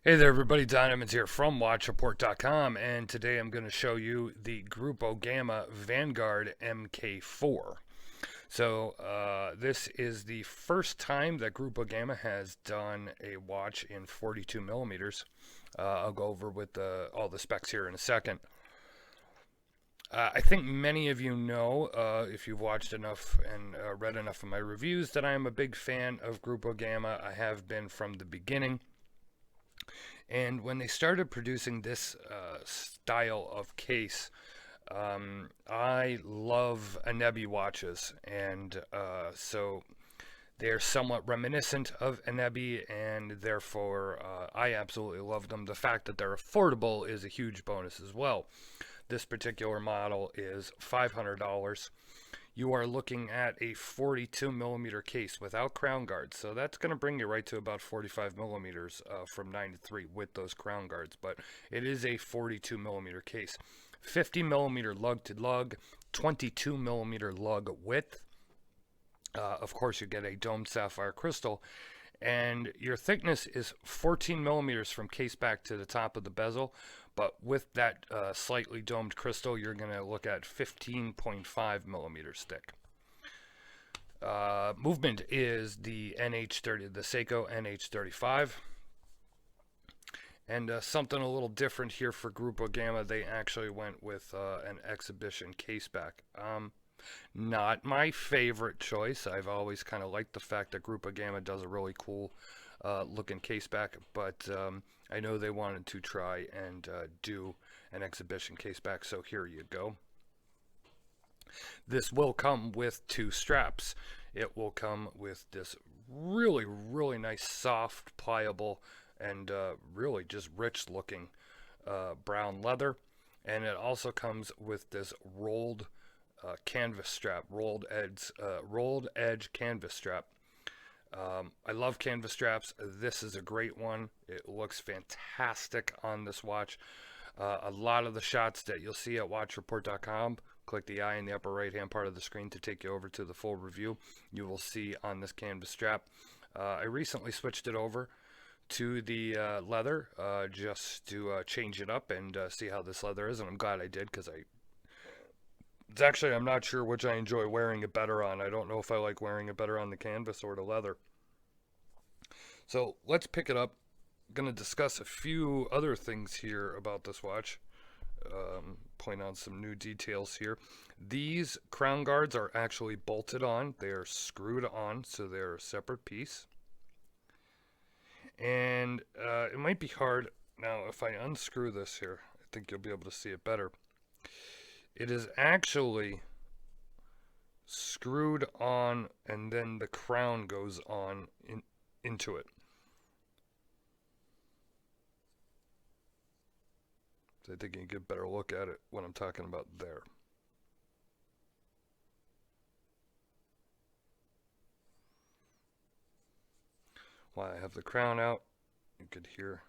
Hey there everybody, Don Emmons here from WatchReport.com, and today I'm going to show you the Gruppo Gamma Vanguard MK4. This is the first time that Gruppo Gamma has done a watch in 42 millimeters. I'll go over with all the specs here in a second. I think many of you know, if you've watched enough and read enough of my reviews, that I am a big fan of Gruppo Gamma. I have been from the beginning. And when they started producing this style of case, I love Anebi watches, and so they're somewhat reminiscent of Anebi, and therefore I absolutely love them. The fact that they're affordable is a huge bonus as well. This particular model is $500. You are looking at a 42 millimeter case without crown guards, so that's going to bring you right to about 45 millimeters from 9 to 3 with those crown guards, but it is a 42 millimeter case. 50 millimeter lug to lug, 22 millimeter lug width. Of course, you get a domed sapphire crystal, and your thickness is 14 millimeters from caseback to the top of the bezel, but with that slightly domed crystal, you're going to look at 15.5 millimeters thick. Movement is the NH30, the Seiko NH35. And something a little different here for Gruppo Gamma, they actually went with an exhibition caseback. Not my favorite choice. I've always kind of liked the fact that Gruppo Gamma does a really cool looking caseback, but I know they wanted to try and do an exhibition caseback, so here you go. This will come with two straps. It will come with this really nice, soft, pliable, and really just rich looking brown leather. And it also comes with this rolled canvas strap, rolled edge canvas strap. I love canvas straps. This is a great one. It looks fantastic on this watch. A lot of the shots that you'll see at watchreport.com, click the eye in the upper right hand part of the screen to take you over to the full review. You will see on this canvas strap. I recently switched it over to the leather just to change it up and see how this leather is, and I'm glad I did, because I'm not sure which I enjoy wearing it better on. I don't know if I like wearing it better on the canvas or the leather. So let's pick it up. I'm going to discuss a few other things here about this watch. Point out some new details here. These crown guards are actually bolted on. They are screwed on, so they're a separate piece. And it might be hard. Now, if I unscrew this here, I think you'll be able to see it better. It is actually screwed on, and then the crown goes on into it. So I think you can get a better look at it when I'm talking about there. While I have the crown out, you could hear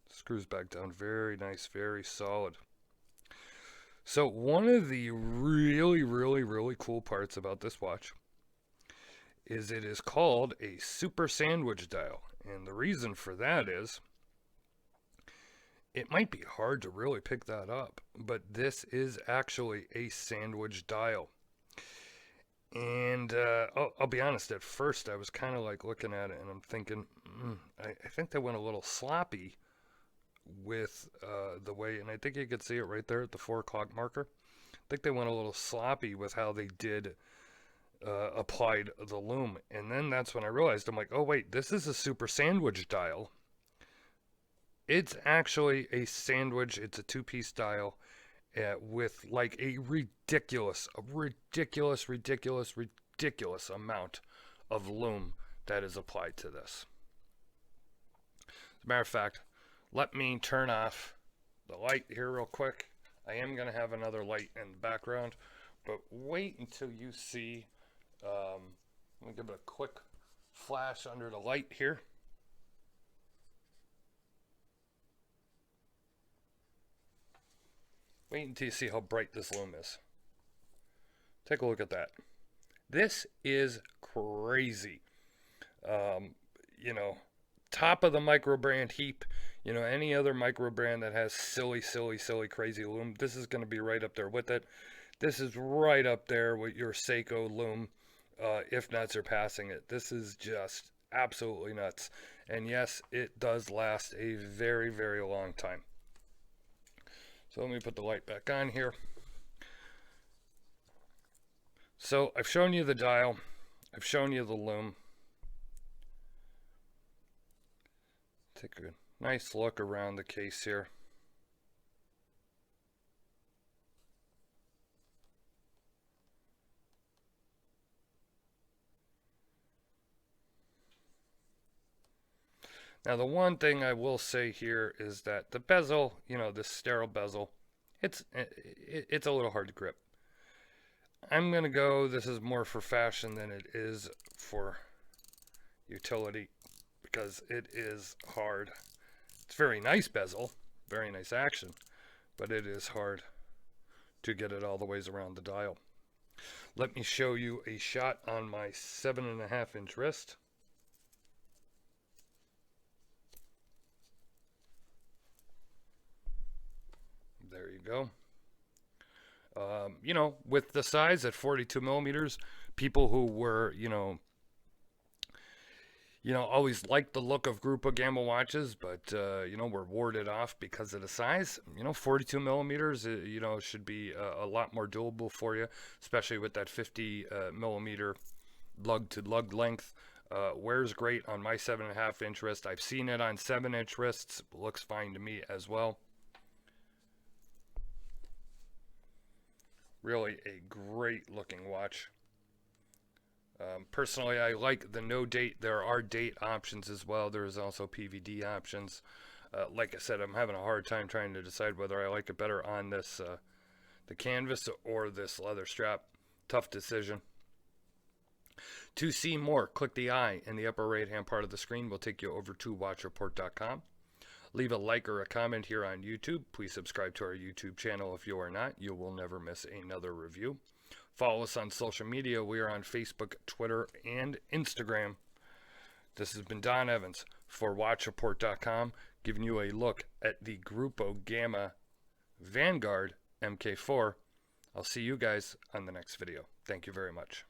screws back down. Very nice, very solid. So one of the really cool parts about this watch is it is called a super sandwich dial. And the reason for that is it might be hard to really pick that up, but this is actually a sandwich dial. And I'll be honest, at first I was kind of like looking at it and I'm thinking, I think they went a little sloppy with the way, and I think you could see it right there at the 4 o'clock marker. I think they went a little sloppy with how they did applied the lume. And then that's when I realized, I'm like, oh wait, this is a super sandwich dial. It's actually a sandwich. It's a two-piece dial with like a ridiculous amount of lume that is applied to this. As a matter of fact, let me turn off the light here real quick. I am going to have another light in the background, but wait until you see. Let me give it a quick flash under the light here. Wait until you see how bright this lume is. Take a look at that. This is crazy. You know, top of the micro brand heap. You know, any other micro brand that has silly, crazy lume, this is going to be right up there with it. This is right up there with your Seiko lume, if not surpassing it. This is just absolutely nuts. And yes, it does last a very, very long time. So let me put the light back on here. So I've shown you the dial. I've shown you the lume. Take a nice look around the case here. Now the one thing I will say here is that the bezel, you know, this sterile bezel, it's a little hard to grip. I'm going to go, this is more for fashion than it is for utility, because it is hard. It's very nice bezel, very nice action, but it is hard to get it all the ways around the dial. Let me show you a shot on my 7.5 inch wrist. There you go. You know, with the size at 42 millimeters, people who were, always liked the look of Gruppo Gamma watches, but, were warded off because of the size. 42 millimeters, should be a lot more doable for you, especially with that 50 millimeter lug to lug length. Wears great on my 7.5 inch wrist. I've seen it on 7 inch wrists. Looks fine to me as well. Really a great looking watch. Personally, I like the no date. There are date options as well. There's also PVD options. Like I said, I'm having a hard time trying to decide whether I like it better on this the canvas or this leather strap. Tough decision. To see more, click the eye in the upper right hand part of the screen. We'll take you over to watchreport.com. Leave a like or a comment here on YouTube. Please subscribe to our YouTube channel if you are not. You will never miss another review. Follow us on social media. We are on Facebook, Twitter, and Instagram. This has been Don Evans for watchreport.com, giving you a look at the Gruppo Gamma Vanguard MK4. I'll see you guys on the next video. Thank you very much.